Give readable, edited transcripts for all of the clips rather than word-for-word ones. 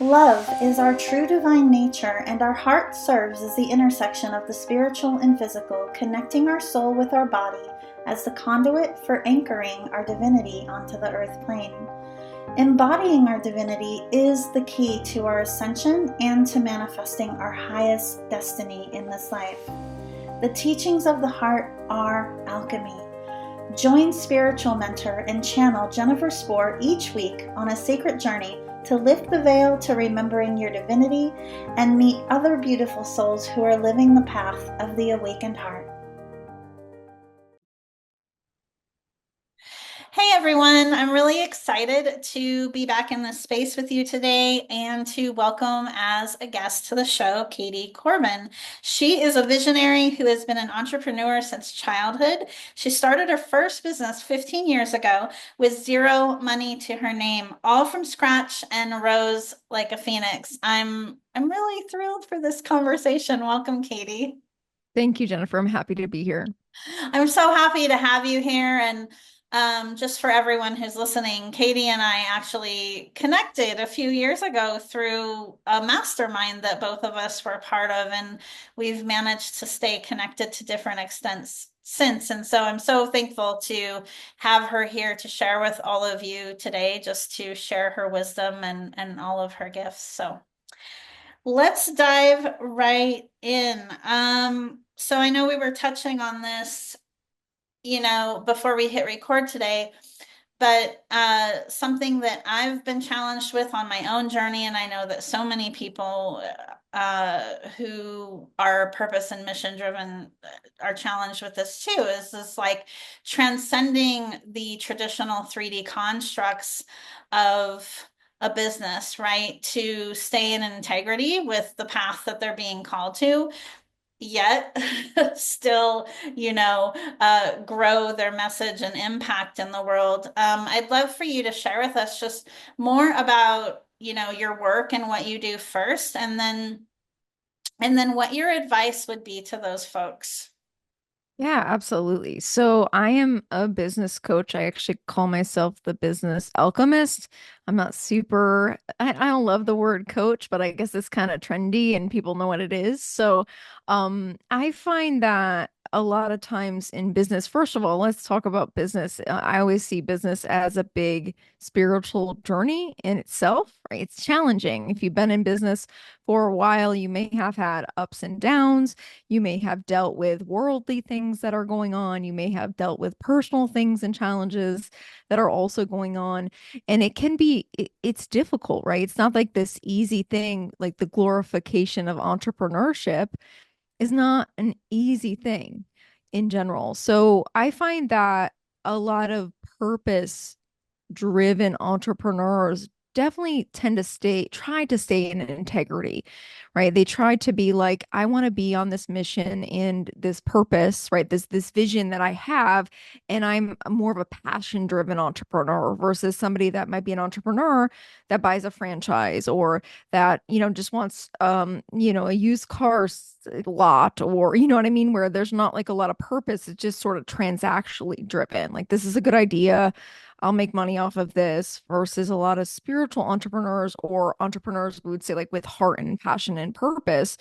Love is our true divine nature, and our heart serves as the intersection of the spiritual and physical, connecting our soul with our body as the conduit for anchoring our divinity onto the earth plane. Embodying our divinity is the key to our ascension and to manifesting our highest destiny in this life. The teachings of the heart are alchemy. Join spiritual mentor and channel Jennifer Spohr each week on a sacred journey to lift the veil to remembering your divinity and meet other beautiful souls who are living the path of the awakened heart. Hey everyone, I'm really excited to be back in this space with you today and to welcome as a guest to the show, Katie Corbin. She is a visionary who has been an entrepreneur since childhood. She started her first business 15 years ago with zero money to her name, all from scratch, and rose like a phoenix. I'm really thrilled for this conversation. Welcome, Katie. Thank you, Jennifer. I'm happy to be here. I'm so happy to have you here. And just for everyone who's listening, Katie and I actually connected a few years ago through a mastermind that both of us were part of. And we've managed to stay connected to different extents since. And so I'm so thankful to have her here to share with all of you today, just to share her wisdom and all of her gifts. So let's dive right in. So I know we were touching on this, before we hit record today, but something that I've been challenged with on my own journey, and I know that so many people who are purpose and mission driven are challenged with this too, is this like transcending the traditional 3D constructs of a business, right? To stay in integrity with the path that they're being called to, yet still, grow their message and impact in the world. I'd love for you to share with us just more about, your work and what you do first, and then what your advice would be to those folks. Yeah, absolutely. So I am a business coach. I actually call myself the business alchemist. I'm not super, I don't love the word coach, but I guess it's kind of trendy and people know what it is. So I find that a lot of times in business, first of all, let's talk about business. I always see business as a big spiritual journey in itself, right? It's challenging. If you've been in business for a while, you may have had ups and downs. You may have dealt with worldly things that are going on. You may have dealt with personal things and challenges that are also going on. And it can be, it's difficult, right? It's not like this easy thing, like the glorification of entrepreneurship is not an easy thing in general. So I find that a lot of purpose driven entrepreneurs definitely tend to try to stay in integrity, right? They try to be like, I want to be on this mission and this purpose, right? This vision that I have, and I'm more of a passion driven entrepreneur versus somebody that might be an entrepreneur that buys a franchise or that, just wants a used car lot, or you know what I mean, where there's not like a lot of purpose. It's just sort of transactionally driven. Like, this is a good idea, I'll make money off of this, versus a lot of spiritual entrepreneurs or entrepreneurs we would say like with heart and passion and purpose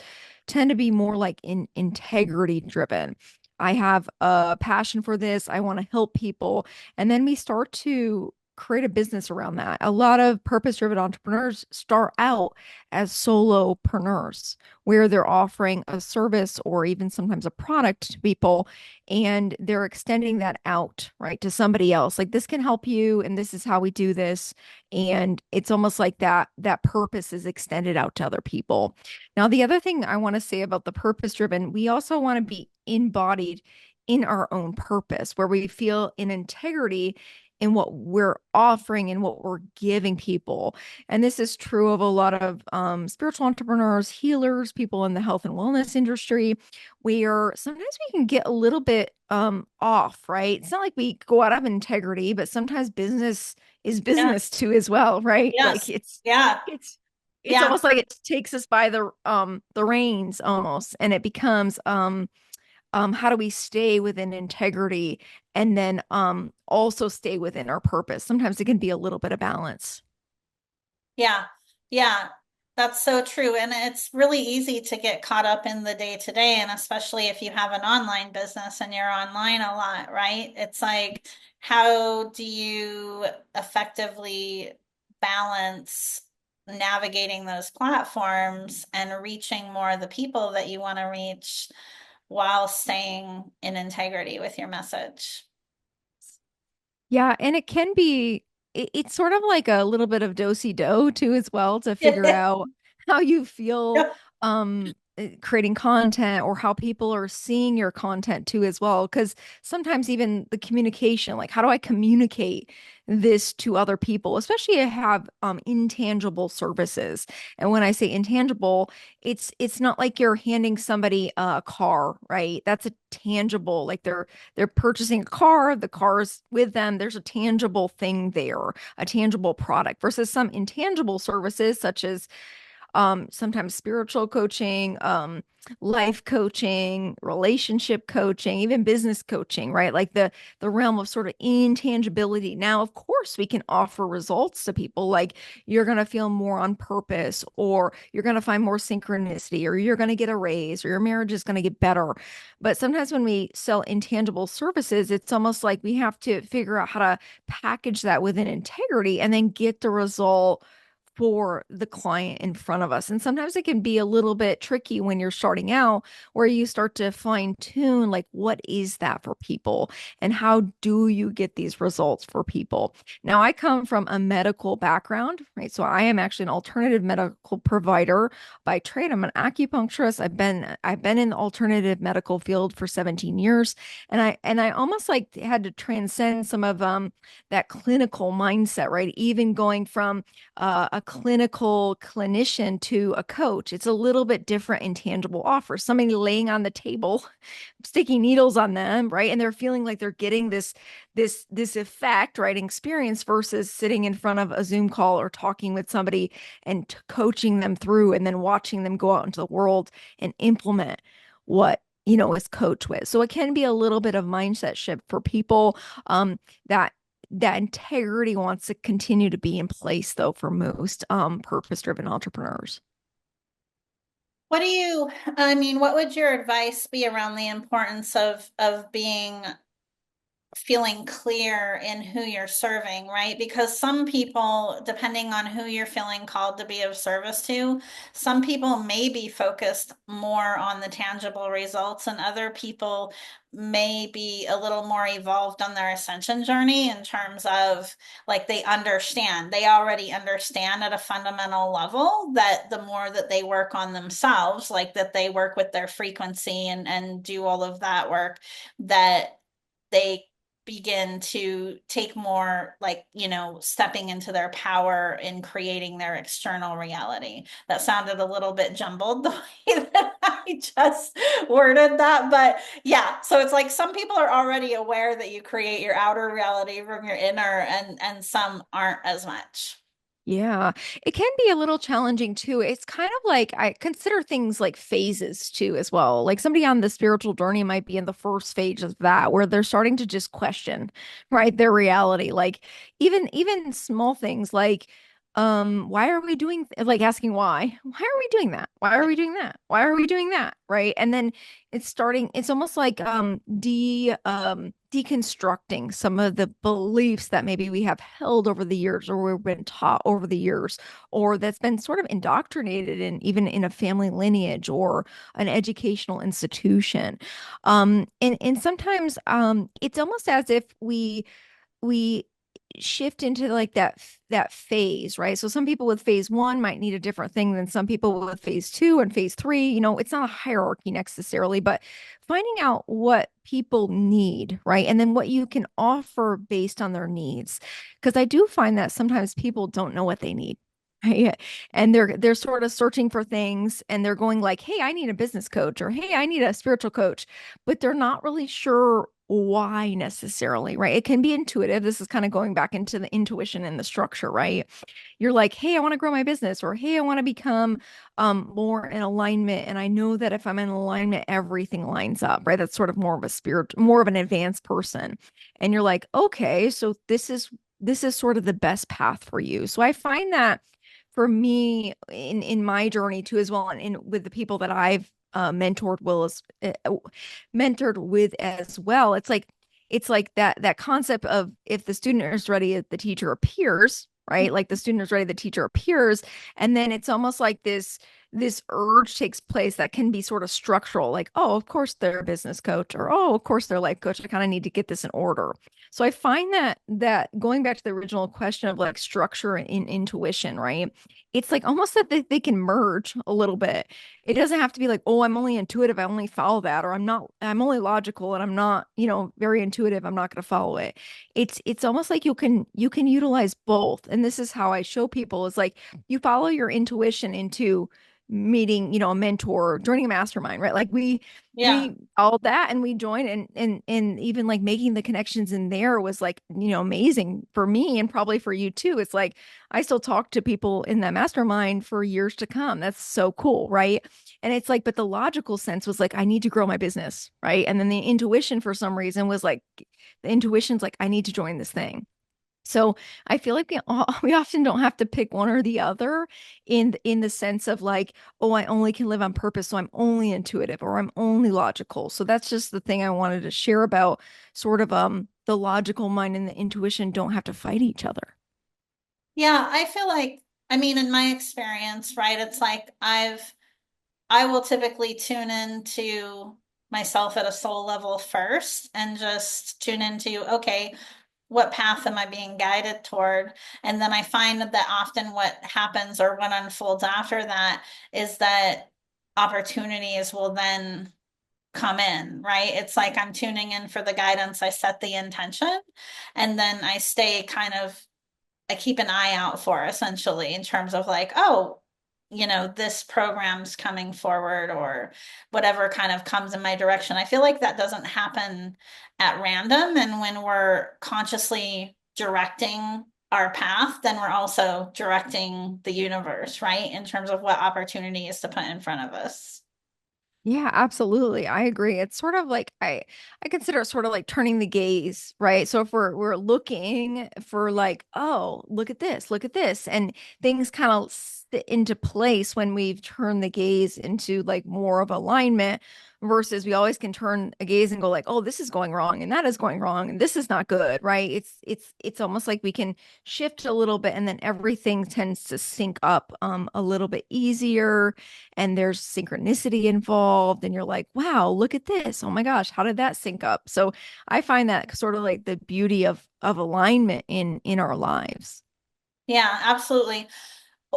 tend to be more like in integrity driven. I have a passion for this. I want to help people. And then we start to create a business around that. A lot of purpose driven entrepreneurs start out as solopreneurs, where they're offering a service or even sometimes a product to people, and they're extending that out, right, to somebody else. Like, this can help you, and this is how we do this. And it's almost like that purpose is extended out to other people. Now, the other thing I want to say about the purpose driven, we also want to be embodied in our own purpose, where we feel in integrity in what we're offering and what we're giving people. And this is true of a lot of spiritual entrepreneurs, healers, people in the health and wellness industry, where sometimes we can get a little bit off, right? It's not like we go out of integrity, but sometimes business is business Yes, too as well, right? Like, yes, yeah, it's it's yeah, almost like it takes us by the reins almost, and it becomes how do we stay within integrity and then also stay within our purpose? Sometimes it can be a little bit of balance. yeah, yeah. That's so true. And it's really easy to get caught up in the day to day. And especially if you have an online business and you're online a lot, right? It's like, how do you effectively balance navigating those platforms and reaching more of the people that you want to reach while staying in integrity with your message? Yeah, and it can be it's sort of like a little bit of do-si-do too as well to figure out how you feel creating content or how people are seeing your content too as well. Because sometimes even the communication, like how do I communicate this to other people, especially if I have intangible services. And when I say intangible, it's not like you're handing somebody a car, right? That's a tangible, like they're purchasing a car, the car's with them. There's a tangible thing there, a tangible product versus some intangible services such as sometimes spiritual coaching, life coaching, relationship coaching, even business coaching, right? Like the realm of sort of intangibility. Now, of course, we can offer results to people like you're going to feel more on purpose, or you're going to find more synchronicity, or you're going to get a raise, or your marriage is going to get better. But sometimes when we sell intangible services, it's almost like we have to figure out how to package that within integrity and then get the result for the client in front of us. And sometimes it can be a little bit tricky when you're starting out, where you start to fine tune, like, what is that for people? And how do you get these results for people? Now, I come from a medical background, right? So I am actually an alternative medical provider by trade. I'm an acupuncturist. I've been in the alternative medical field for 17 years. And I almost like had to transcend some of that clinical mindset, right? Even going from a clinical clinician to a coach. It's a little bit different intangible offer. Somebody laying on the table, sticking needles on them, right? And they're feeling like they're getting this effect, right? Experience versus sitting in front of a Zoom call or talking with somebody and coaching them through and then watching them go out into the world and implement what is coached with. So it can be a little bit of mindset shift for people that integrity wants to continue to be in place though for most purpose-driven entrepreneurs. I mean, what would your advice be around the importance of being feeling clear in who you're serving, right? Because some people, depending on who you're feeling called to be of service to, some people may be focused more on the tangible results, and other people may be a little more evolved on their ascension journey in terms of like they already understand at a fundamental level that the more that they work on themselves, like that they work with their frequency and do all of that work, that they begin to take more like, stepping into their power in creating their external reality. That sounded a little bit jumbled the way that I just worded that. But yeah, so it's like some people are already aware that you create your outer reality from your inner, and some aren't as much. Yeah, it can be a little challenging too. It's kind of like I consider things like phases too, as well. Like somebody on the spiritual journey might be in the first phase of that, where they're starting to just question, right, their reality. Like even small things like, why are we doing like asking why are we doing that? Why are we doing that? Why are we doing that? Right. And then it's almost like deconstructing some of the beliefs that maybe we have held over the years or we've been taught over the years, or that's been sort of indoctrinated in even in a family lineage or an educational institution. And sometimes it's almost as if we shift into like that phase, right? So some people with phase one might need a different thing than some people with phase two and phase three. It's not a hierarchy necessarily, but finding out what people need, right? And then what you can offer based on their needs. Because I do find that sometimes people don't know what they need. Right? And they're sort of searching for things and they're going like, hey, I need a business coach, or hey, I need a spiritual coach, but they're not really sure why necessarily, right? It can be intuitive. This is kind of going back into the intuition and the structure, right? You're like, hey, I want to grow my business, or hey, I want to become more in alignment. And I know that if I'm in alignment, everything lines up, right? That's sort of more of a spirit, more of an advanced person. And you're like, okay, so this is sort of the best path for you. So I find that for me in my journey too as well, and with the people that I've mentored with as well, it's like that concept of if the student is ready, the teacher appears, right? Like the student is ready, the teacher appears, and then it's almost like this urge takes place that can be sort of structural, like, oh, of course they're a business coach, or oh, of course they're a life coach. I kind of need to get this in order. So I find that going back to the original question of like structure and intuition, right? It's like almost that they can merge a little bit. It doesn't have to be like, oh, I'm only intuitive, I only follow that, or I'm only logical and I'm not, very intuitive, I'm not going to follow it. It's almost like you can utilize both. And this is how I show people is like you follow your intuition into meeting, a mentor, joining a mastermind, right? Like Yeah. we all that and we joined, and even like making the connections in there was like, amazing for me and probably for you too. It's like I still talk to people in that mastermind for years to come. That's so cool, right? And it's like, but the logical sense was like, I need to grow my business, right? And then the intuition for some reason was like, the intuition's like, I need to join this thing. So I feel like we often don't have to pick one or the other in the sense of like, oh, I only can live on purpose, so I'm only intuitive or I'm only logical. So that's just the thing I wanted to share about sort of the logical mind and the intuition don't have to fight each other. Yeah, I feel like, I mean, in my experience, right, it's like I will typically tune into myself at a soul level first and just tune into, okay, what path am I being guided toward? And then I find that often what happens or what unfolds after that is that opportunities will then come in, right? It's like I'm tuning in for the guidance, I set the intention, and then I stay kind of I keep an eye out for essentially in terms of like, oh, this program's coming forward or whatever kind of comes in my direction. I feel like that doesn't happen at random. And when we're consciously directing our path, then we're also directing the universe, right? In terms of what opportunities to put in front of us. Yeah, absolutely. I agree. It's sort of like I consider it sort of like turning the gaze, right? So if we're looking for like, oh, look at this, and things kind of sit into place when we've turned the gaze into like more of alignment versus we always can turn a gaze and go like, oh, this is going wrong and that is going wrong and this is not good, right? It's almost like we can shift a little bit and then everything tends to sync up a little bit easier, and there's synchronicity involved, and you're like, wow, look at this, oh my gosh, how did that sync up? So I find that sort of like the beauty of alignment in our lives. Yeah, absolutely.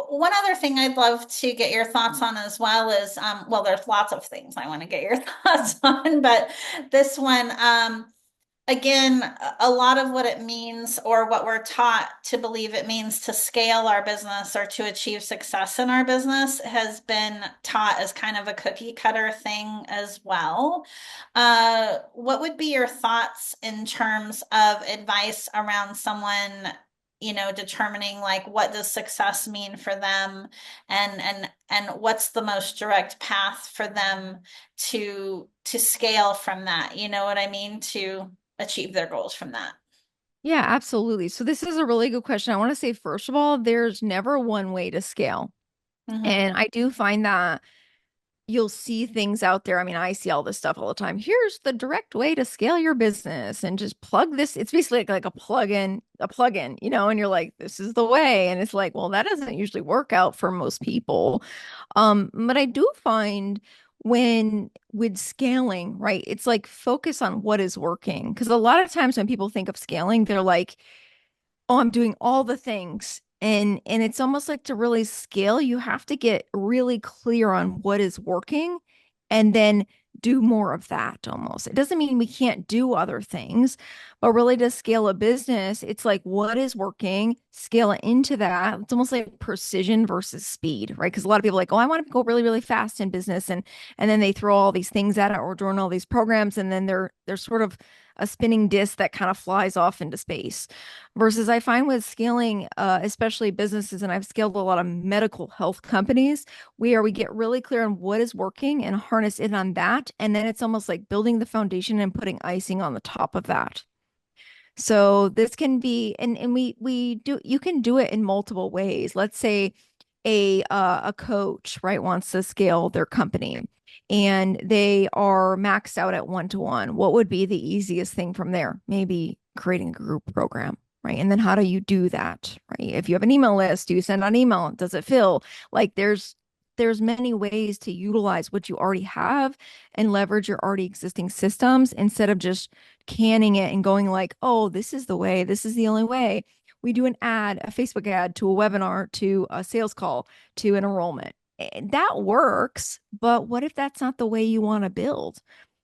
One other thing I'd love to get your thoughts on as well is, well, there's lots of things I want to get your thoughts on, but this one, again, a lot of what it means or what we're taught to believe it means to scale our business or to achieve success in our business has been taught as kind of a cookie cutter thing as well. What would be your thoughts in terms of advice around someone, determining like what does success mean for them and what's the most direct path for them to scale from that, you know what I mean, to achieve their goals from that. Yeah, absolutely. So this is a really good question. I want to say, first of all, there's never one way to scale. Hmm. And I do find that you'll see things out there. I mean, I see all this stuff all the time. Here's the direct way to scale your business and just plug this. It's basically like a plug in, and you're like, this is the way. And it's like, well, that doesn't usually work out for most people. But I do find when with scaling, right, it's like focus on what is working. Because a lot of times when people think of scaling, they're like, oh, I'm doing all the things. And it's almost like to really scale, you have to get really clear on what is working and then do more of that almost. It doesn't mean we can't do other things, but really to scale a business, it's like what is working, scale it into that. It's almost like precision versus speed, right? Because a lot of people are like, oh, I want to go really, really fast in business. And then they throw all these things at it or join all these programs, and then they're sort of a spinning disc that kind of flies off into space. Versus I find with scaling, especially businesses, and I've scaled a lot of medical health companies, where we get really clear on what is working and harness in on that. And then it's almost like building the foundation and putting icing on the top of that. So this can be, and we do, you can do it in multiple ways. Let's say a coach, right, wants to scale their company and they are maxed out at 1-to-1, what would be the easiest thing from there? Maybe creating a group program, right? And then how do you do that, right? If you have an email list, do you send out email? Does it fill? Like there's many ways to utilize what you already have and leverage your already existing systems instead of just canning it and going like, oh, this is the way, this is the only way. We do an ad, a Facebook ad to a webinar, to a sales call, to an enrollment. That works, but what if that's not the way you want to build?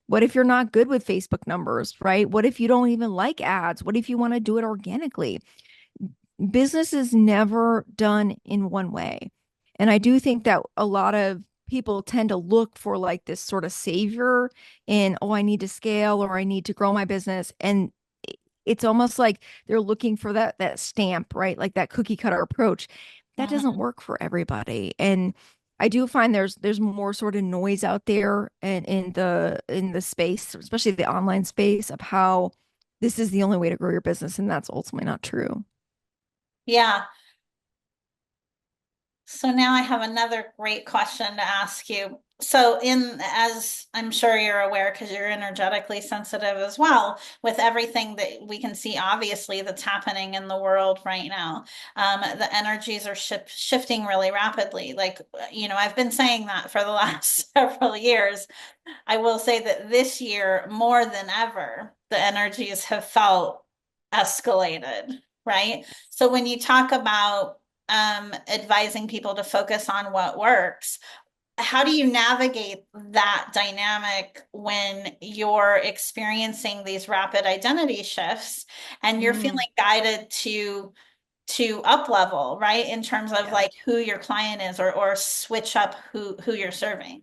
What if you're not good with Facebook numbers, right? What if you don't even like ads? What if you want to do it organically? Business is never done in one way. And I do think that a lot of people tend to look for like this sort of savior in, oh, I need to scale or I need to grow my business. And it's almost like they're looking for that stamp, right? Like that cookie cutter approach. That doesn't Mhm. work for everybody. And I do find there's more sort of noise out there and in the space, especially the online space of how this is the only way to grow your business. And that's ultimately not true. Yeah. So now I have another great question to ask you. So as I'm sure you're aware, because you're energetically sensitive as well, with everything that we can see, obviously, that's happening in the world right now, the energies are shifting really rapidly. Like, I've been saying that for the last several years. I will say that this year, more than ever, the energies have felt escalated, right? So when you talk about advising people to focus on what works, how do you navigate that dynamic when you're experiencing these rapid identity shifts and you're feeling Mm, guided to up level, right? In terms of yeah. like who your client is or switch up who you're serving.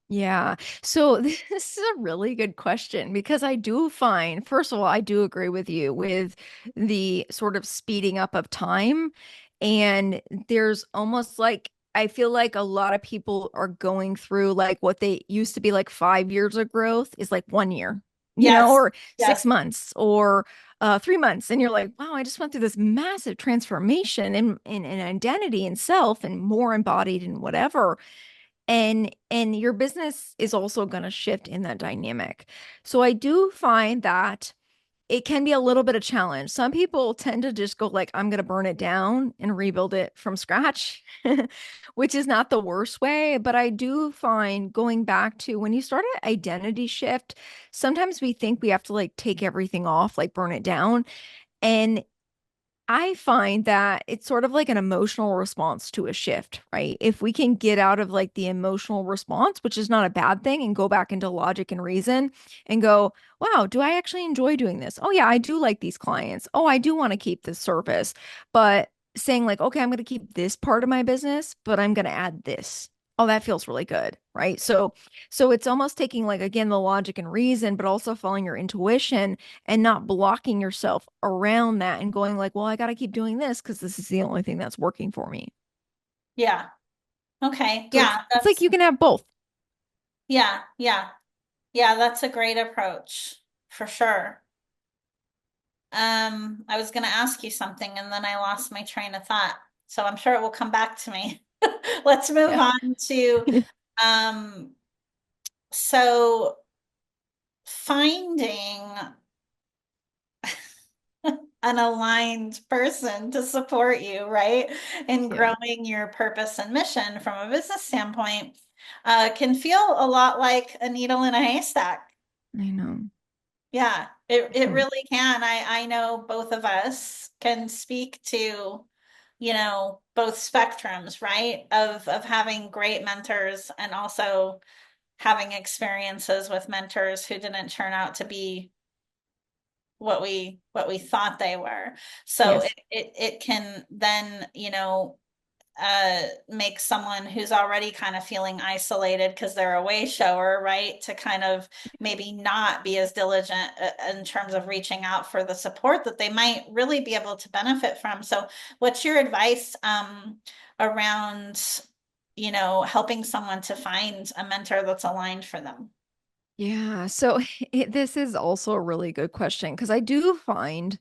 Yeah. So this is a really good question because I do find, first of all, I do agree with you with the sort of speeding up of time. And there's almost like, I feel like a lot of people are going through like what they used to be like 5 years of growth is like 1 year, Yes. or Yes. 6 months or 3 months. And you're like, wow, I just went through this massive transformation in identity and self and more embodied in whatever, and your business is also going to shift in that dynamic. So I do find that it can be a little bit of challenge. Some people tend to just go like, I'm going to burn it down and rebuild it from scratch, which is not the worst way. But I do find going back to when you start an identity shift, sometimes we think we have to like take everything off, like burn it down. And I find that it's sort of like an emotional response to a shift, right? If we can get out of like the emotional response, which is not a bad thing, and go back into logic and reason and go, wow, do I actually enjoy doing this? Oh, yeah, I do like these clients. Oh, I do want to keep this service. But saying, like, okay, I'm going to keep this part of my business, but I'm going to add this. Oh, that feels really good, right? So it's almost taking like again the logic and reason, but also following your intuition and not blocking yourself around that and going like, well, I got to keep doing this because this is the only thing that's working for me. Yeah. Okay. So Yeah, it's like you can have both. yeah. Yeah, that's a great approach for sure. I was going to ask you something and then I lost my train of thought. So I'm sure it will come back to me. Let's move Yeah. on to um so finding an aligned person to support you, right? In Yeah. growing your purpose and mission from a business standpoint, can feel a lot like a needle in a haystack. I know. Yeah, it So, really can. I know both of us can speak to, both spectrums, right? Of having great mentors and also having experiences with mentors who didn't turn out to be what we thought they were. So it yes. it, it can then, make someone who's already kind of feeling isolated because they're a way shower, right? To kind of maybe not be as diligent in terms of reaching out for the support that they might really be able to benefit from. So, what's your advice around, helping someone to find a mentor that's aligned for them? Yeah. So this is also a really good question because I do find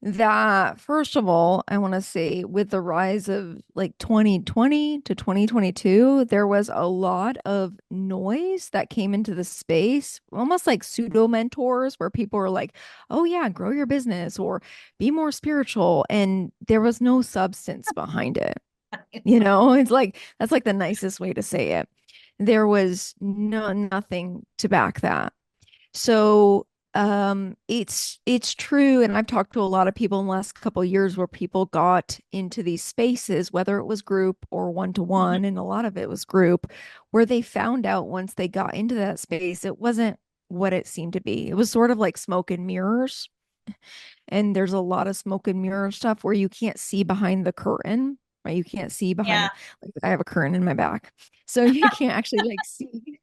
That, first of all, I want to say with the rise of like 2020 to 2022, there was a lot of noise that came into the space, almost like pseudo mentors, where people were like, oh, yeah, grow your business or be more spiritual. And there was no substance behind it. It's like that's like the nicest way to say it. There was nothing to back that. So it's true, and I've talked to a lot of people in the last couple of years where people got into these spaces, whether it was group or one to one, and a lot of it was group, where they found out once they got into that space, it wasn't what it seemed to be. It was sort of like smoke and mirrors. And there's a lot of smoke and mirror stuff where you can't see behind the curtain, right? You can't see behind Yeah, the, like I have a curtain in my back. So you can't actually like see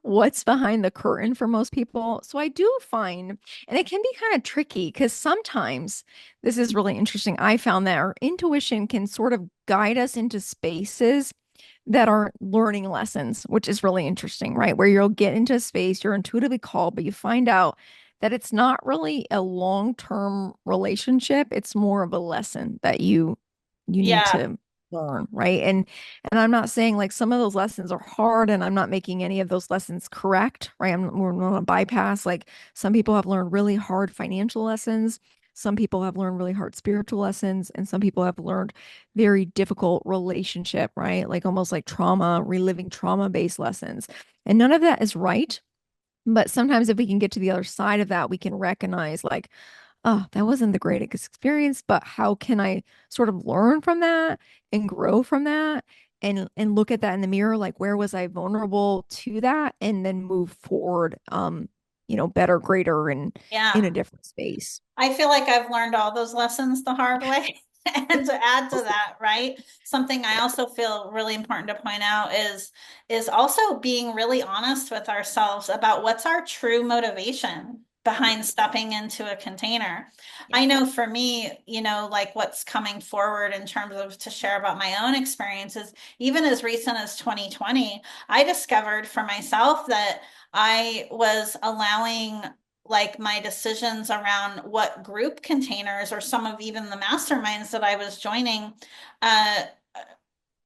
what's behind the curtain for most people. So I do find, and it can be kind of tricky because sometimes this is really interesting. I found that our intuition can sort of guide us into spaces that aren't learning lessons, which is really interesting, right? Where you'll get into a space, you're intuitively called, but you find out that it's not really a long-term relationship. It's more of a lesson that you need yeah, to learn, right? And I'm not saying like some of those lessons are hard and I'm not making any of those lessons correct, right? We're not a bypass. Like some people have learned really hard financial lessons. Some people have learned really hard spiritual lessons, and some people have learned very difficult relationship, right? Like almost like trauma, reliving trauma-based lessons. And none of that is right. But sometimes if we can get to the other side of that, we can recognize like, oh, that wasn't the greatest experience, but how can I sort of learn from that and grow from that and look at that in the mirror, like where was I vulnerable to that and then move forward, better, greater and in yeah. a different space. I feel like I've learned all those lessons the hard way. And to add to that, right? Something I also feel really important to point out is also being really honest with ourselves about what's our true motivation behind stepping into a container. Yeah. I know for me, like what's coming forward in terms of to share about my own experiences, even as recent as 2020, I discovered for myself that I was allowing like my decisions around what group containers or some of even the masterminds that I was joining, uh,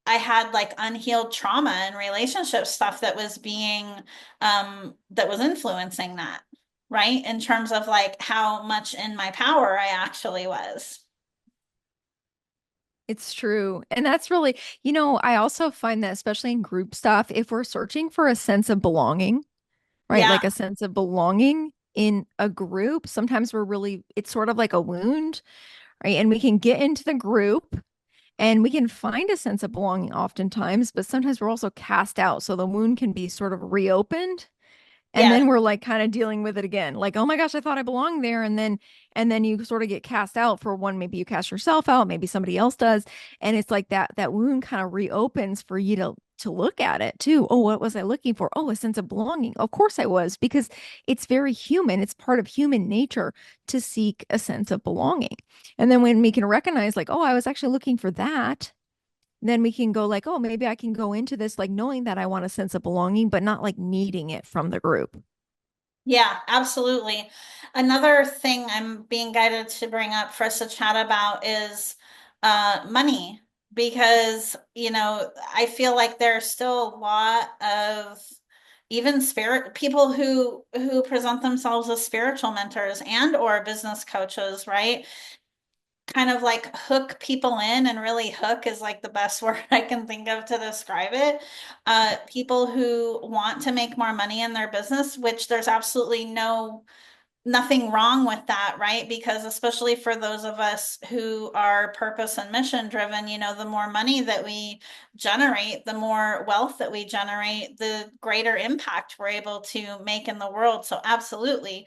I had like unhealed trauma and relationship stuff that was that was influencing that, right? In terms of like how much in my power I actually was. It's true. And that's really, I also find that especially in group stuff, if we're searching for a sense of belonging, right? Yeah, Like a sense of belonging in a group, sometimes it's sort of like a wound, right? And we can get into the group and we can find a sense of belonging oftentimes, but sometimes we're also cast out. So the wound can be sort of reopened. And yeah, then we're like kind of dealing with it again. Like, oh my gosh, I thought I belonged there. And then you sort of get cast out for one. Maybe you cast yourself out, maybe somebody else does. And it's like that wound kind of reopens for you to look at it too. Oh, what was I looking for? Oh, a sense of belonging. Of course I was, because it's very human. It's part of human nature to seek a sense of belonging. And then when we can recognize, like, oh, I was actually looking for that, then we can go like, oh, maybe I can go into this like knowing that I want a sense of belonging, but not like needing it from the group. yeah, absolutely. Another thing I'm being guided to bring up for us to chat about is money, because, I feel like there's still a lot of even spirit people who present themselves as spiritual mentors and or business coaches, right? Kind of like hook people in, and really hook is like the best word I can think of to describe it. People who want to make more money in their business, which there's absolutely nothing wrong with that, right? Because especially for those of us who are purpose and mission driven, the more money that we generate, the more wealth that we generate, the greater impact we're able to make in the world. So absolutely.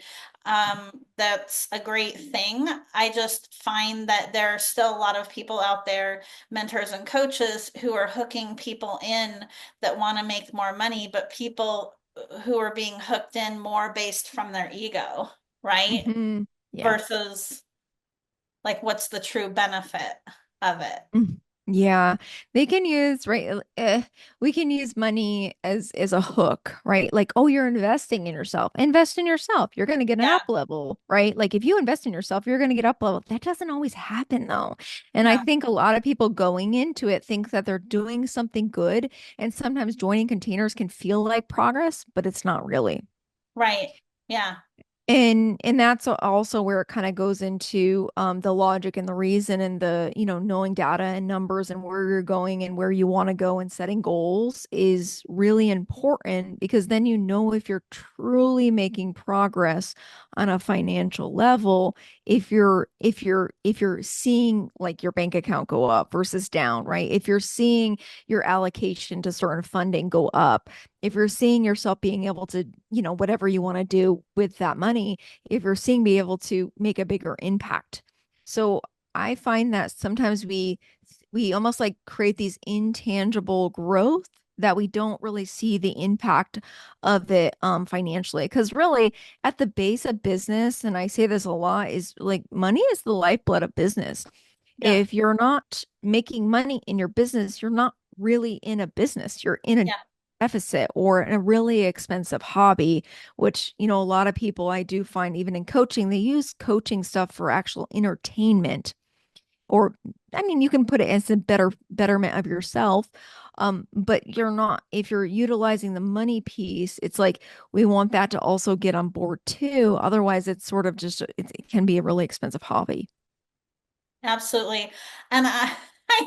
That's a great thing. I just find that there are still a lot of people out there, mentors and coaches, who are hooking people in that want to make more money, but people who are being hooked in more based from their ego, right? Hmm. Yeah. Versus like what's the true benefit of it? Mhm. Yeah, they can use we can use money as a hook, right? Like, oh, you're investing in yourself. Invest in yourself. You're going to get an Yeah, up level, right? Like if you invest in yourself, you're going to get up level. That doesn't always happen though. And I no, think a lot of people going into it think that they're doing something good, and sometimes joining containers can feel like progress, but it's not really. right. Yeah, And that's also where it kind of goes into the logic and the reason and the, knowing data and numbers and where you're going and where you want to go and setting goals is really important because then you know if you're truly making progress on a financial level, if you're seeing like your bank account go up versus down, right? If you're seeing your allocation to certain funding go up, if you're seeing yourself being able to, whatever you want to do with that money, if you're seeing be able to make a bigger impact. So I find that sometimes we almost like create these intangible growth that we don't really see the impact of it financially. Because really, at the base of business, and I say this a lot, is like money is the lifeblood of business. yeah, If you're not making money in your business, you're not really in a business. You're in a yeah, deficit or in a really expensive hobby, which, a lot of people I do find even in coaching, they use coaching stuff for actual entertainment. Or, I mean, you can put it as a betterment of yourself. But you're not, if you're utilizing the money piece, it's like we want that to also get on board too. Otherwise, it's sort of just, it can be a really expensive hobby. absolutely. And I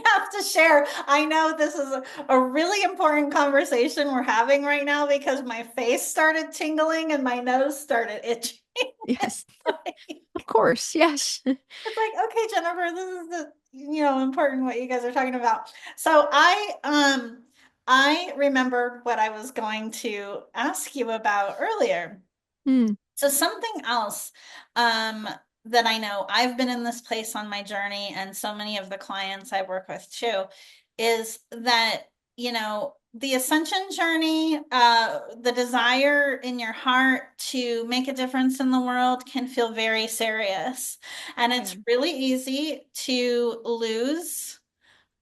have to share, I know this is a really important conversation we're having right now because my face started tingling and my nose started itching. Yes, Like, of course. Yes. it's like, okay, Jennifer, this is important what you guys are talking about. So I remembered what I was going to ask you about earlier. Hmm. So something else um that I know I've been in this place on my journey, and so many of the clients I work with too, is that, the ascension journey, the desire in your heart to make a difference in the world can feel very serious. And it's Man. really easy to lose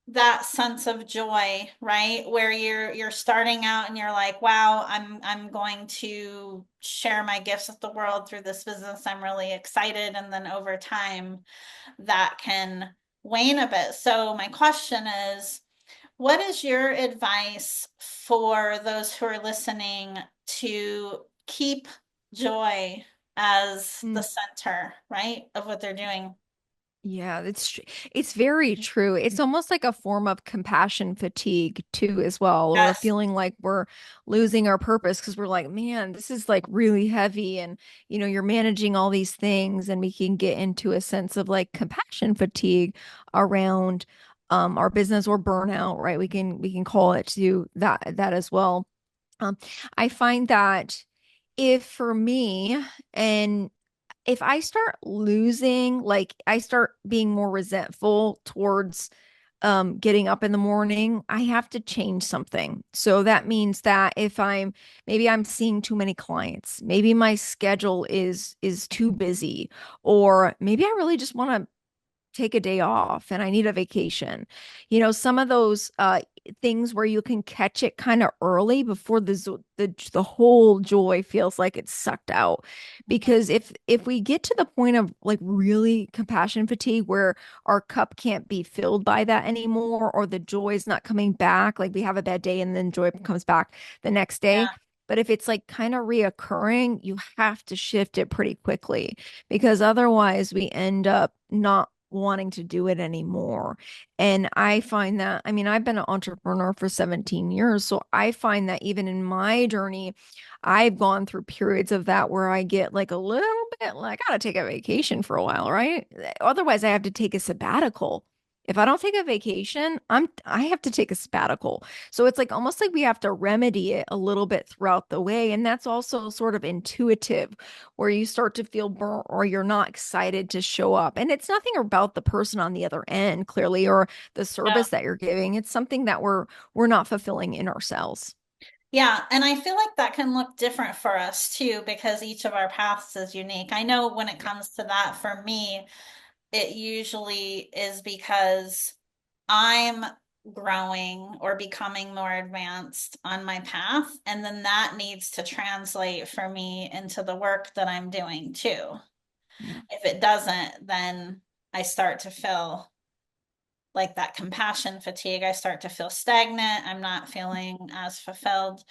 that sense of joy, right? Where you're starting out and you're like, wow, I'm going to share my gifts with the world through this business. I'm really excited. And then over time, that can wane a bit. So my question is, what is your advice for those who are listening to keep joy as the center, right, of what they're doing? Yeah, it's very true. It's almost like a form of compassion fatigue too, as well, or Yes. feeling like we're losing our purpose because we're like, man, this is like really heavy, and you're managing all these things, and we can get into a sense of like compassion fatigue around our business or burnout, right? We can call it to that as well. Um, I find that if for me, and if I start losing, like I start being more resentful towards getting up in the morning, I have to change something. So that means that if I'm seeing too many clients, maybe my schedule is too busy, or maybe I really just want to take a day off and I need a vacation. Some of those things where you can catch it kind of early before the whole joy feels like it's sucked out. Because if we get to the point of like really compassion fatigue where our cup can't be filled by that anymore, or the joy is not coming back, like we have a bad day and then joy comes back the next day. Yeah. But if it's like kind of reoccurring, you have to shift it pretty quickly because otherwise we end up not wanting to do it anymore. And I find that, I mean, I've been an entrepreneur for 17 years. So I find that even in my journey, I've gone through periods of that where I get like a little bit like, I gotta take a vacation for a while, right? Otherwise, I have to take a sabbatical. If I don't take a vacation, I have to take a sabbatical. So it's like almost like we have to remedy it a little bit throughout the way. And that's also sort of intuitive where you start to feel burnt or you're not excited to show up. And it's nothing about the person on the other end, clearly, or the Yeah. service that you're giving. It's something that we're not fulfilling in ourselves. Yeah, and I feel like that can look different for us too, because each of our paths is unique. I know when it comes to that, for me, it usually is because I'm growing or becoming more advanced on my path. And then that needs to translate for me into the work that I'm doing too. Yeah. If it doesn't, then I start to feel like that compassion fatigue. I start to feel stagnant. I'm not feeling as fulfilled.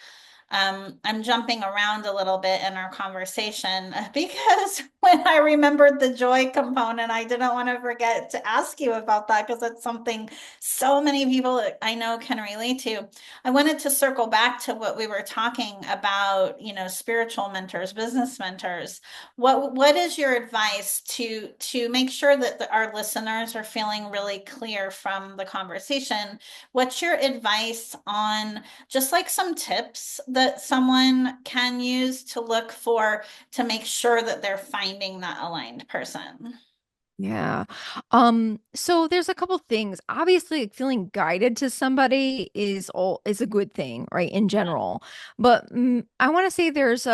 I'm jumping around a little bit in our conversation because when I remembered the joy component, I didn't want to forget to ask you about that because it's something so many people I know can relate to. I wanted to circle back to what we were talking about, spiritual mentors, business mentors. What is your advice to make sure that our listeners are feeling really clear from the conversation? What's your advice on just like some tips that someone can use to look for to make sure that they're finding that aligned person? Yeah. So there's a couple things. Obviously, like, feeling guided to somebody is a good thing, right, in general. But I want to say there's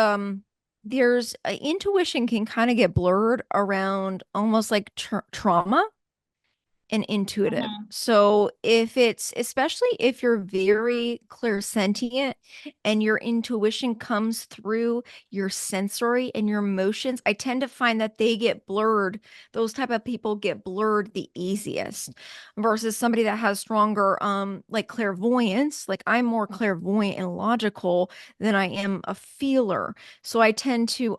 intuition can kind of get blurred around almost like trauma and intuitive. Mhm. So if it's, especially if you're very clairsentient and your intuition comes through your sensory and your emotions, I tend to find that they get blurred. Those type of people get blurred the easiest versus somebody that has stronger like clairvoyance. Like I'm more clairvoyant and logical than I am a feeler. So I tend to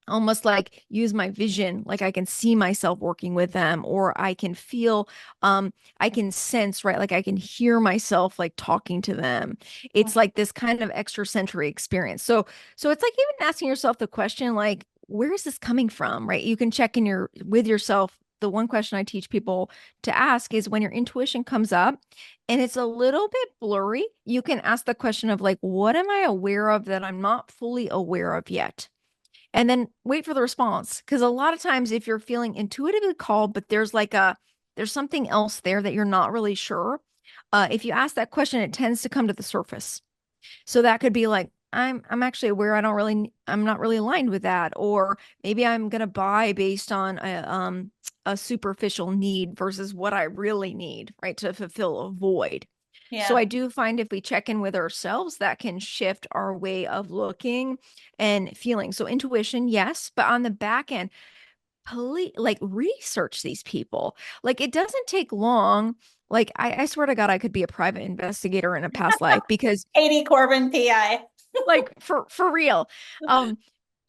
almost like use my vision, like I can see myself working with them, or I can feel, I can sense, right, like I can hear myself like talking to them. It's like this kind of extrasensory experience. So it's like even asking yourself the question, like, where is this coming from, right? You can check in your with yourself. The one question I teach people to ask is when your intuition comes up and it's a little bit blurry, you can ask the question of like, what am I aware of that I'm not fully aware of yet? And then wait for the response. Because a lot of times, if you're feeling intuitively called, but there's something else there that you're not really sure. If you ask that question, it tends to come to the surface. So that could be like, I'm actually aware I'm not really aligned with that, or maybe I'm gonna buy based on a superficial need versus what I really need, right, to fulfill a void. So Yeah. I do find if we check in with ourselves, that can shift our way of looking and feeling. So intuition, yes, but on the back end, please, like research these people. Like it doesn't take long. Like I swear to God, I could be a private investigator in a past life because Katie Corbin, PI. like for real.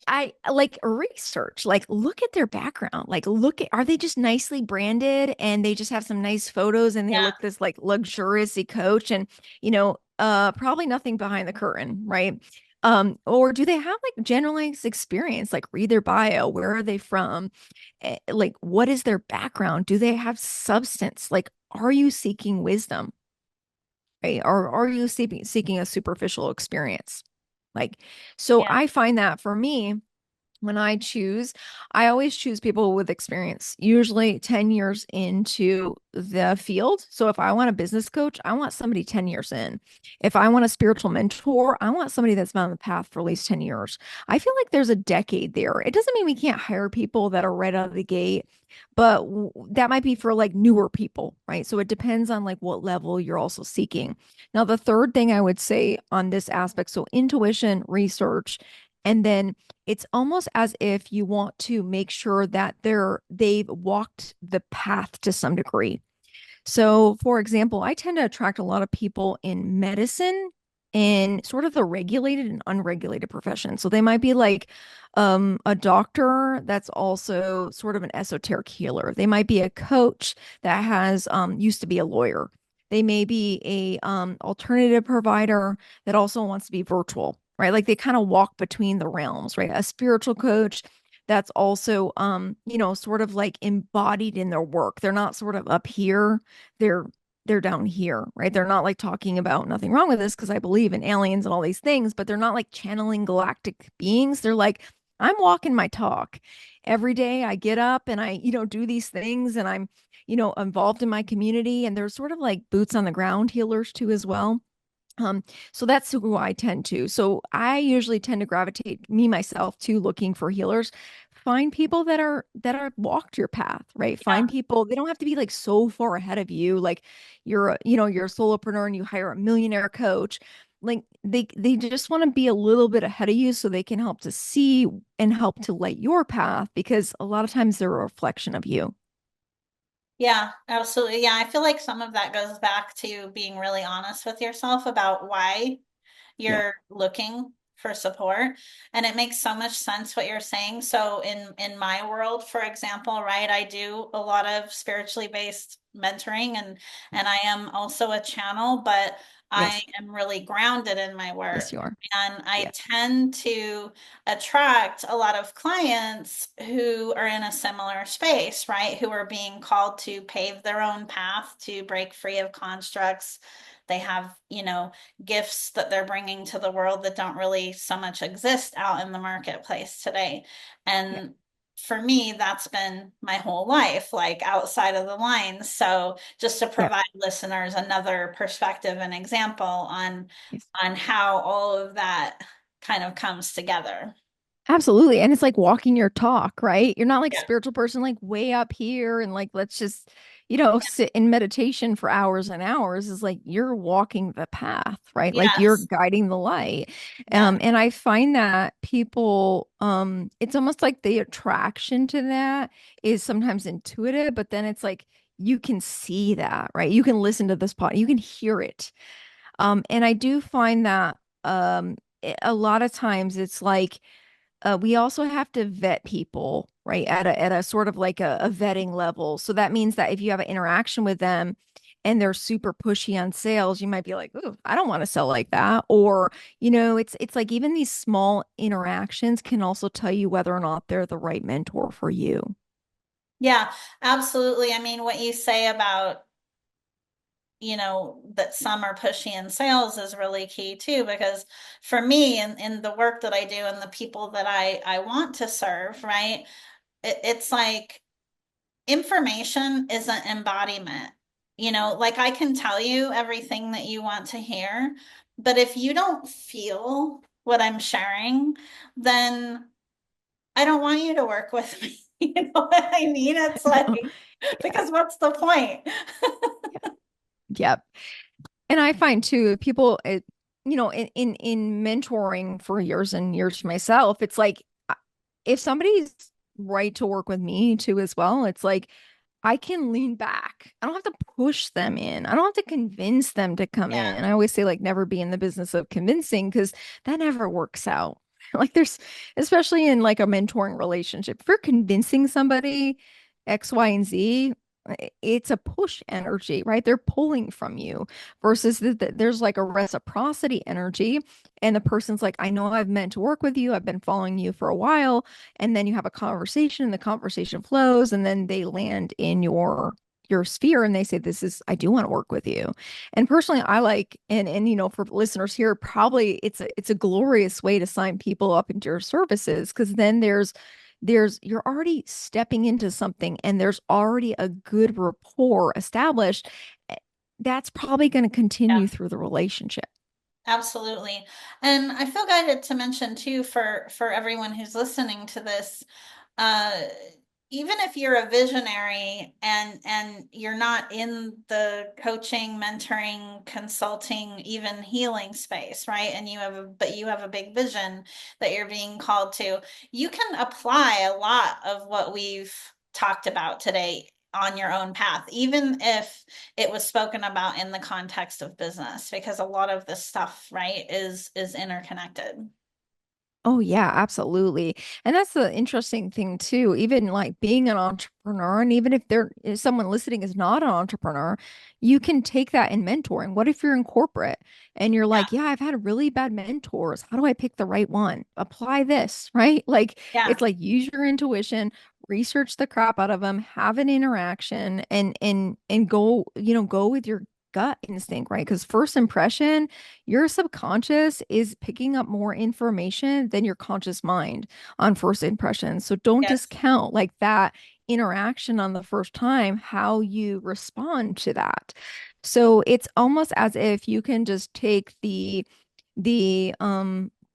I like research, like look at their background, like look at, are they just nicely branded and they just have some nice photos and they Yeah. look this like luxuriously coach and probably nothing behind the curtain, right? Or do they have like generalized experience? Like read their bio, where are they from? Like what is their background? Do they have substance? Like are you seeking wisdom? Right? Or are you seeking a superficial experience? Like, so Yeah. I find that for me, when I always choose people with experience, usually 10 years into the field. So if I want a business coach, I want somebody 10 years in. If I want a spiritual mentor, I want somebody that's been on the path for at least 10 years. I feel like there's a decade there. It doesn't mean we can't hire people that are right out of the gate, but that might be for like newer people, right? So it depends on like what level you're also seeking. Now, the third thing I would say on this aspect, so intuition, research, and then it's almost as if you want to make sure that they've walked the path to some degree. So, for example, I tend to attract a lot of people in medicine in sort of the regulated and unregulated profession. So they might be like a doctor that's also sort of an esoteric healer. They might be a coach that has used to be a lawyer. They may be a alternative provider that also wants to be virtual, right? Like they kind of walk between the realms, right? A spiritual coach that's also sort of like embodied in their work. They're not sort of up here, they're they're down here, right? They're not like talking about nothing wrong with this because I believe in aliens and all these things, but they're not like channeling galactic beings. They're like, I'm walking my talk. Every day I get up and I do these things and I'm involved in my community, and they're sort of like boots on the ground healers too as well. So that's who I tend to. So I usually tend to gravitate me myself to looking for healers find people that are walked your path, right? Yeah. Find people, they don't have to be like so far ahead of you. Like you're a solopreneur and you hire a millionaire coach. Like they just want to be a little bit ahead of you so they can help to see and help to light your path because a lot of times they're a reflection of you. Yeah, absolutely. Yeah, I feel like some of that goes back to being really honest with yourself about why Yeah. you're looking for support, and it makes so much sense what you're saying. So in my world, for example, right, I do a lot of spiritually based mentoring, and I am also a channel, but I Yes. am really grounded in my Yes, work, you are. and I Yeah. tend to attract a lot of clients who are in a similar space, right? Who are being called to pave their own path, to break free of constructs. They have, gifts that they're bringing to the world that don't really so much exist out in the marketplace today. Yeah. And for me, that's been my whole life, like outside of the lines. So just to Yeah. provide listeners another perspective and example Yes. on how all of that kind of comes together. Absolutely. And it's like walking your talk, right? You're not like a Yeah. spiritual person like way up here and like let's just, sit in meditation for hours and hours. Is like you're walking the path, right? Like you're Yes. guiding the light. Yeah. And I find that people it's almost like the attraction to that is sometimes intuitive, but then it's like you can see that, right? You can listen to this pod, you can hear it. And I do find that a lot of times it's like we also have to vet people, right? At a sort of like a vetting level. So that means that if you have an interaction with them and they're super pushy on sales, you might be like, "Ooh, I don't want to sell like that." Or, it's like even these small interactions can also tell you whether or not they're the right mentor for you. Yeah, absolutely. I mean, what you say about that some are pushy in sales is really key too, because for me in the work that I do and the people that I want to serve, right, it's like information is an embodiment. Like I can tell you everything that you want to hear, but if you don't feel what I'm sharing, then I don't want you to work with me. You know what I mean? It's like, Yeah. because what's the point? Yeah. Yep. And I find too, people, in mentoring for years and years myself, it's like if somebody's right to work with me too as well, it's like I can lean back. I don't have to push them in. I don't have to convince them to come Yeah, in. I always say like never be in the business of convincing because that never works out. Like there's, especially in like a mentoring relationship, if you're convincing somebody X, Y, and Z, it's a push energy, right? They're pulling from you versus there's like a reciprocity energy. And the person's like, I know I've meant to work with you. I've been following you for a while. And then you have a conversation and the conversation flows and then they land in your sphere and they say, this is, I do want to work with you. And personally, I like, and for listeners here, probably it's a glorious way to sign people up into your services because then there's you're already stepping into something and there's already a good rapport established. That's probably going to yeah. continue through the relationship. Absolutely. And I feel guided to mention too for everyone who's listening to this, uh even if you're a visionary and you're not in the coaching, mentoring, consulting, even healing space, right? And but you have a big vision that you're being called to, you can apply a lot of what we've talked about today on your own path, even if it was spoken about in the context of business, because a lot of this stuff, right, is interconnected. Oh yeah, absolutely. And that's the interesting thing too. Even like being an entrepreneur, and even if someone listening is not an entrepreneur, you can take that in mentoring. What if you're in corporate and you're Yeah, like, yeah, I've had really bad mentors. How do I pick the right one? Apply this, right? Like yeah, it's like use your intuition, research the crap out of them, have an interaction, and go with your gut instinct, right? Because first impression, your subconscious is picking up more information than your conscious mind on first impressions. So don't yes, discount like that interaction on the first time, how you respond to that. So it's almost as if you can just take the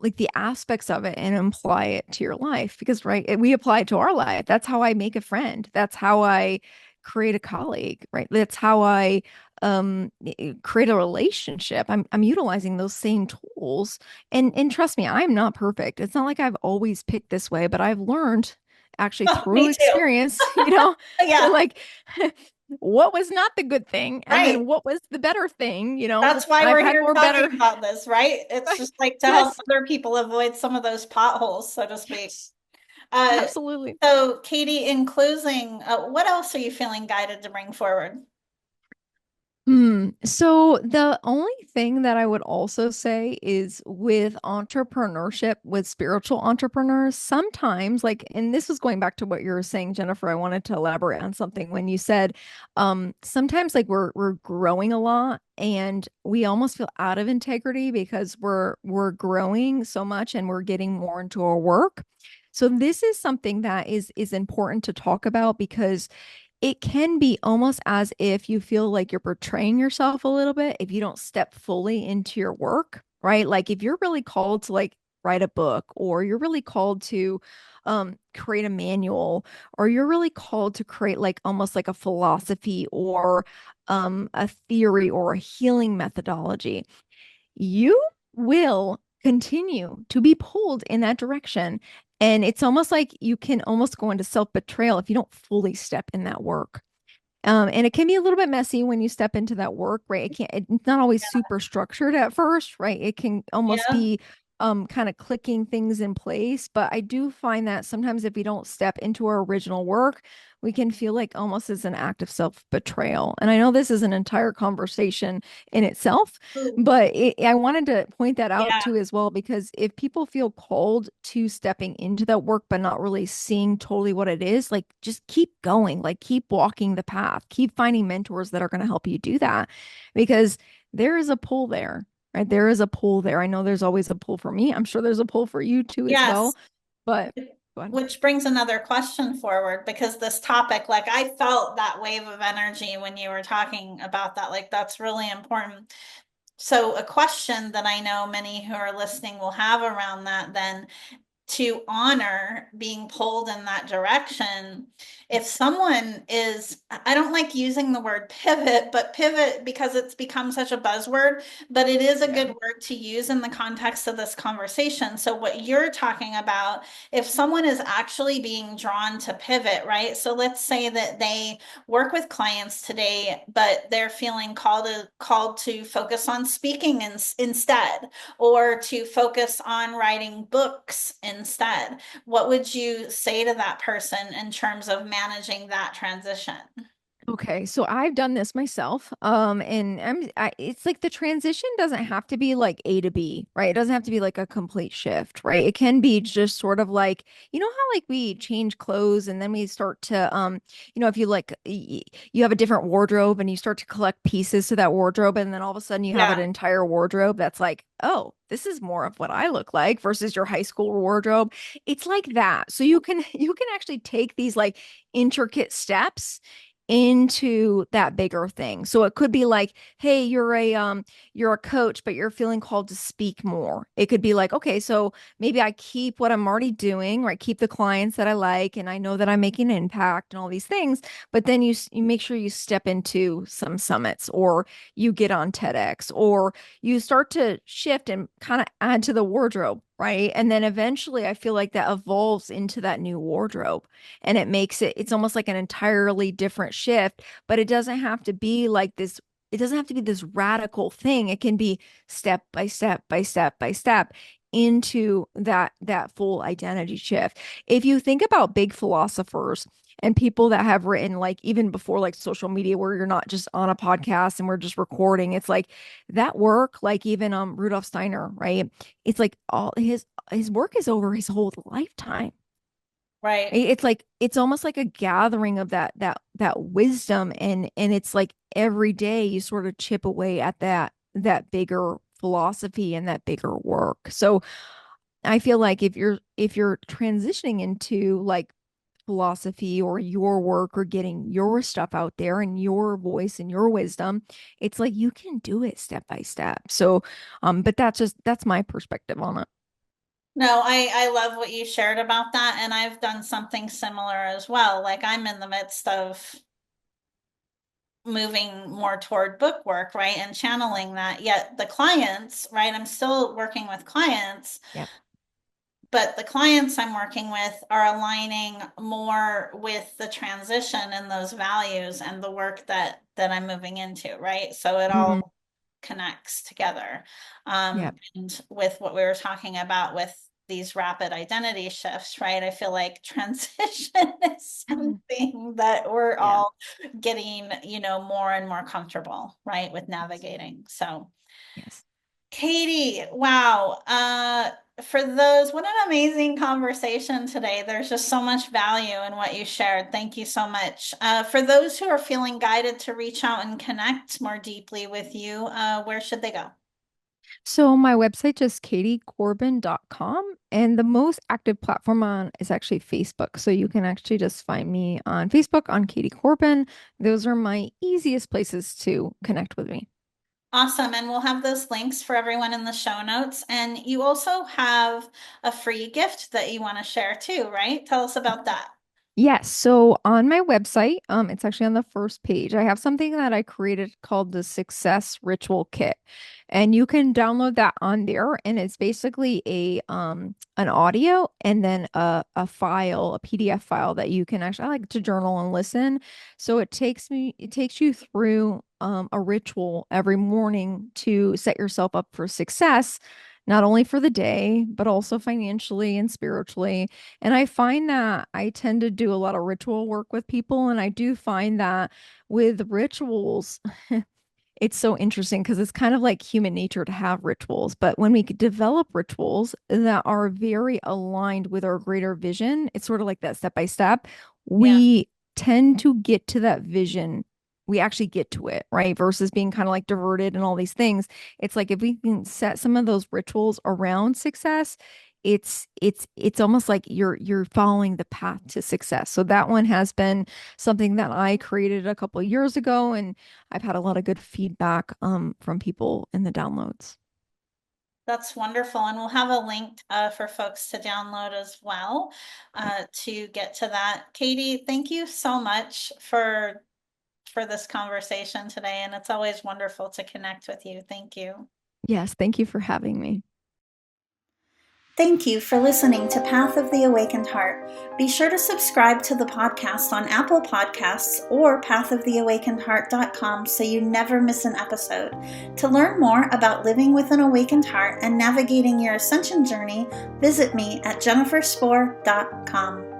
like the aspects of it and apply it to your life because we apply it to our life. That's how I make a friend. That's how I create a colleague, right? That's how I create a relationship. I'm utilizing those same tools. And trust me, I'm not perfect. It's not like I've always picked this way, but I've learned actually Oh, through me too. experience, Yeah, like what was not the good thing and right. then what was the better thing, That's why I've we're had here more talking better. about this, right? It's just like to help Yes, other people avoid some of those potholes, so to speak. yes, Uh, absolutely. so, Katie, in closing, what else are you feeling guided to bring forward? So the only thing that I would also say is with entrepreneurship, with spiritual entrepreneurs, sometimes like, and this was going back to what you were saying, Jennifer, I wanted to elaborate on something when you said, sometimes like we're growing a lot and we almost feel out of integrity because we're growing so much and we're getting more into our work. So this is something that is important to talk about because it can be almost as if you feel like you're betraying yourself a little bit if you don't step fully into your work, right? Like if you're really called to like write a book or you're really called to create a manual or you're really called to create like almost like a philosophy or a theory or a healing methodology, you will continue to be pulled in that direction. And it's almost like you can almost go into self betrayal if you don't fully step in that work. And it can be a little bit messy when you step into that work, right? It's not always super structured at first, right? It can almost Yeah. be kind of clicking things in place. But I do find that sometimes if we don't step into our original work, we can feel like almost as an act of self-betrayal. And I know this is an entire conversation in itself, Ooh, but I wanted to point that out yeah. too as well, because if people feel called to stepping into that work, but not really seeing totally what it is, like just keep going, like keep walking the path, keep finding mentors that are going to help you do that because there is a pull there, right? There is a pull there. I know there's always a pull for me. I'm sure there's a pull for you too as Yes. well. But go ahead. Which brings another question forward because this topic, like I felt that wave of energy when you were talking about that. Like that's really important. So, a question that I know many who are listening will have around that then to honor being pulled in that direction. If someone is, I don't like using the word pivot, but pivot because it's become such a buzzword, but it is a Yeah. good word to use in the context of this conversation. So, what you're talking about, if someone is actually being drawn to pivot, right? So, let's say that they work with clients today, but they're feeling called to focus on speaking instead or to focus on writing books instead. What would you say to that person in terms of managing that transition? Okay, so I've done this myself. And it's like the transition doesn't have to be like A to B, right? It doesn't have to be like a complete shift, right? It can be just sort of like, you know how like we change clothes and then we start to if you like you have a different wardrobe and you start to collect pieces to that wardrobe and then all of a sudden you have an Yeah. entire wardrobe that's like, oh, this is more of what I look like versus your high school wardrobe. It's like that. So you can actually take these like intricate steps into that bigger thing. So it could be like, hey, you're a coach, but you're feeling called to speak more. It could be like, okay, so maybe I keep what I'm already doing, right? Keep the clients that I like and I know that I'm making an impact and all these things, but then you make sure you step into some summits or you get on TEDx or you start to shift and kind of add to the wardrobe, right? And then eventually I feel like that evolves into that new wardrobe and it's almost like an entirely different shift, but it doesn't have to be like this. It doesn't have to be this radical thing. It can be step by step by step by step into that full identity shift. If you think about big philosophers and people that have written like even before like social media where you're not just on a podcast and we're just recording, it's like that work, like even Rudolf Steiner, right? It's like all his work is over his whole lifetime. Right. It's like it's almost like a gathering of that wisdom, and it's like every day you sort of chip away at that bigger philosophy and that bigger work. So I feel like if you're transitioning into like philosophy or your work or getting your stuff out there and your voice and your wisdom, it's like you can do it step by step. So but that's my perspective on it. No, I love what you shared about that. And I've done something similar as well. Like I'm in the midst of moving more toward book work, right? And channeling that. Yet the clients, right? I'm still working with clients, Yep. but the clients I'm working with are aligning more with the transition and those values and the work that I'm moving into, right? So it Hmm. all connects together. Yep. And with what we were talking about with these rapid identity shifts, right? I feel like transition is something that we're Yeah. all getting, more and more comfortable, right, with navigating. So Yes. Katie, wow. For those, what an amazing conversation today. There's just so much value in what you shared. Thank you so much. For those who are feeling guided to reach out and connect more deeply with you, where should they go? So my website is katiecorbin.com, and the most active platform on is actually Facebook. So you can actually just find me on Facebook on Katie Corbin. Those are my easiest places to connect with me. Awesome. And we'll have those links for everyone in the show notes. And you also have a free gift that you want to share too, right? Tell us about that. Yes, so on my website, it's actually on the first page. I have something that I created called the Success Ritual Kit. And you can download that on there. And it's basically a an audio and then a file, a PDF file that you can actually I like to journal and listen. So it takes you through a ritual every morning to set yourself up for success, not only for the day, but also financially and spiritually. And I find that I tend to do a lot of ritual work with people. And I do find that with rituals, it's so interesting because it's kind of like human nature to have rituals. But when we develop rituals that are very aligned with our greater vision, it's sort of like that step by step. Yeah. We tend to get to that vision. We actually get to it, right? Versus being kind of like diverted and all these things. It's like if we can set some of those rituals around success, it's almost like you're following the path to success. So that one has been something that I created a couple of years ago, and I've had a lot of good feedback from people in the downloads. That's wonderful. And we'll have a link for folks to download as well to get to that. Katie, thank you so much for this conversation today. And it's always wonderful to connect with you. Thank you. Yes, thank you for having me. Thank you for listening to Path of the Awakened Heart. Be sure to subscribe to the podcast on Apple Podcasts or pathoftheawakenedheart.com so you never miss an episode. To learn more about living with an awakened heart and navigating your ascension journey, visit me at jenniferspore.com.